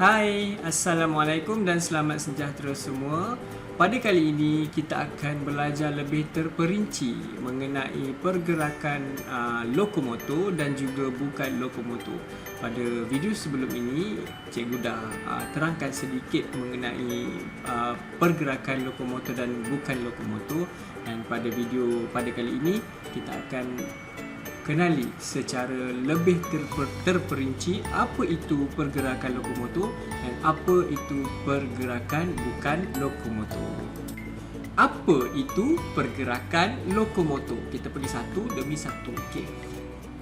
Hai, Assalamualaikum dan selamat sejahtera semua. Pada kali ini kita akan belajar lebih terperinci mengenai pergerakan lokomotor dan juga bukan lokomotor. Pada video sebelum ini, cikgu dah terangkan sedikit mengenai pergerakan lokomotor dan bukan lokomotor. Dan pada video pada kali ini kita akan kenali secara lebih terperinci apa itu pergerakan lokomotor dan apa itu pergerakan bukan lokomotor. Apa itu pergerakan lokomotor? Kita pergi satu demi satu. Okey.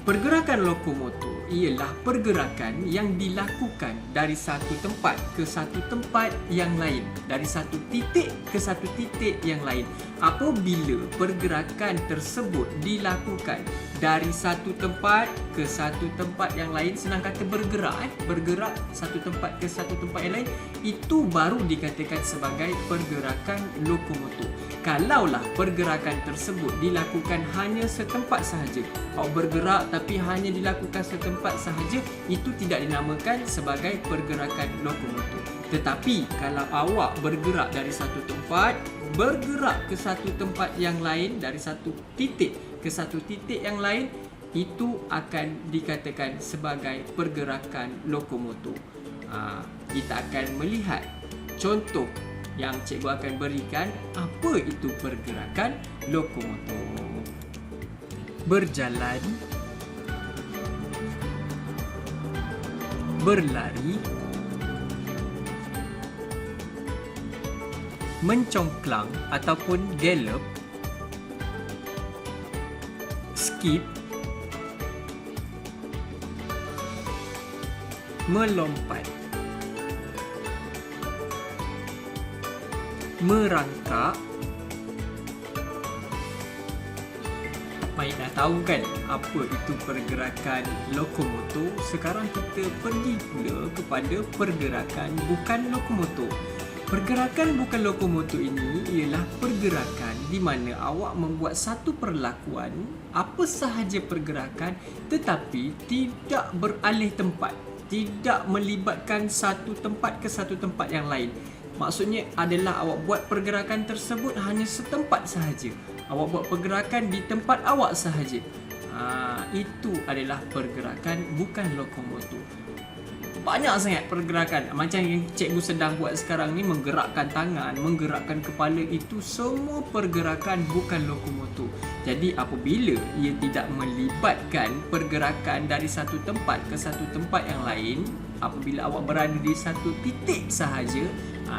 Pergerakan lokomotor ialah pergerakan yang dilakukan dari satu tempat ke satu tempat yang lain, dari satu titik ke satu titik yang lain. Apabila pergerakan tersebut dilakukan dari satu tempat ke satu tempat yang lain, senang kata bergerak satu tempat ke satu tempat yang lain, itu baru dikatakan sebagai pergerakan lokomotor. Kalaulah pergerakan tersebut dilakukan hanya setempat sahaja, awak bergerak tapi hanya dilakukan setempat sahaja, itu tidak dinamakan sebagai pergerakan lokomotor. Tetapi kalau awak bergerak dari satu tempat, bergerak ke satu tempat yang lain, dari satu titik ke satu titik yang lain, itu akan dikatakan sebagai pergerakan lokomotor. Kita akan melihat contoh yang cikgu akan berikan apa itu pergerakan lokomotor. Berjalan, berlari, mencongklang ataupun gallop, skip, melompat, merangkak. Baik, dah tahu kan apa itu pergerakan lokomotor? Sekarang kita pergi pula kepada pergerakan bukan lokomotor. Pergerakan bukan lokomotor ini ialah pergerakan di mana awak membuat satu perlakuan, apa sahaja pergerakan, tetapi tidak beralih tempat, tidak melibatkan satu tempat ke satu tempat yang lain. Maksudnya adalah awak buat pergerakan tersebut hanya setempat sahaja. Awak buat pergerakan di tempat awak sahaja. Itu adalah pergerakan bukan lokomotor. Banyak sangat pergerakan macam yang cikgu sedang buat sekarang ni, menggerakkan tangan, menggerakkan kepala, itu semua pergerakan bukan lokomotor. Jadi apabila ia tidak melibatkan pergerakan dari satu tempat ke satu tempat yang lain, apabila awak berada di satu titik sahaja,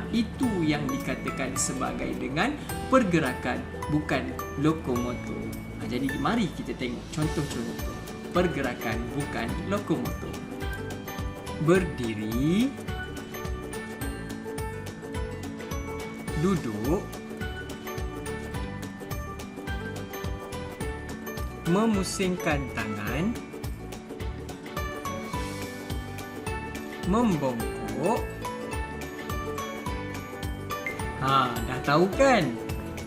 itu yang dikatakan sebagai dengan pergerakan bukan lokomotor. Jadi mari kita tengok contoh-contoh pergerakan bukan lokomotor. Berdiri, duduk, memusingkan tangan, membongkok. Dah tahu kan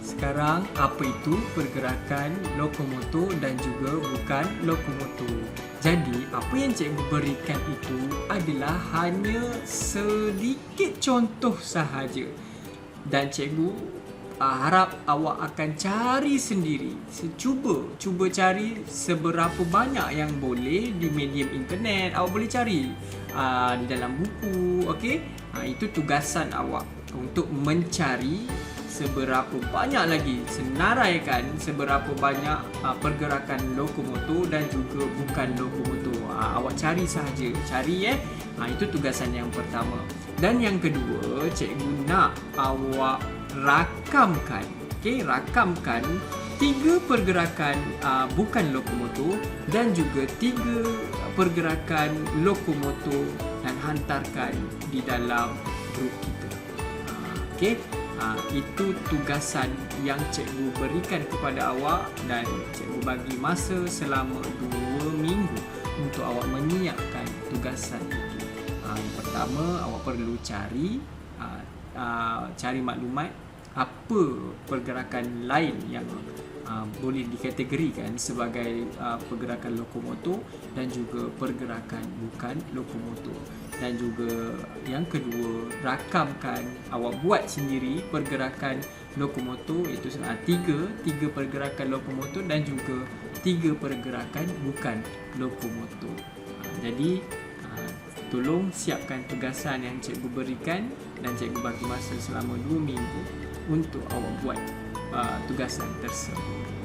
sekarang apa itu pergerakan lokomotor dan juga bukan lokomotor. Jadi apa yang cikgu berikan itu adalah hanya sedikit contoh sahaja. Dan cikgu harap awak akan cari sendiri. Cuba cari seberapa banyak yang boleh di medium internet. Awak boleh cari di dalam buku, okey? Itu tugasan awak untuk mencari seberapa banyak lagi, senaraikan seberapa banyak pergerakan lokomotor dan juga bukan lokomotor. Awak cari sahaja, itu tugasan yang pertama. Dan yang kedua, cikgu nak awak rakamkan, rakamkan 3 pergerakan bukan lokomotor dan juga 3 pergerakan lokomotor dan hantarkan di dalam grup kita. Itu tugasan yang cikgu berikan kepada awak dan cikgu bagi masa selama 2 minggu untuk awak menyiapkan tugasan itu. Yang pertama, awak perlu cari maklumat apa pergerakan lain yang boleh dikategorikan sebagai pergerakan lokomotor dan juga pergerakan bukan lokomotor. Dan juga yang kedua, rakamkan, awak buat sendiri pergerakan lokomotor, itu tiga pergerakan lokomotor dan juga 3 pergerakan bukan lokomotor. Jadi tolong siapkan tugasan yang cikgu berikan dan cikgu bagi masa selama 2 minggu untuk awak buat tugasan tersebut.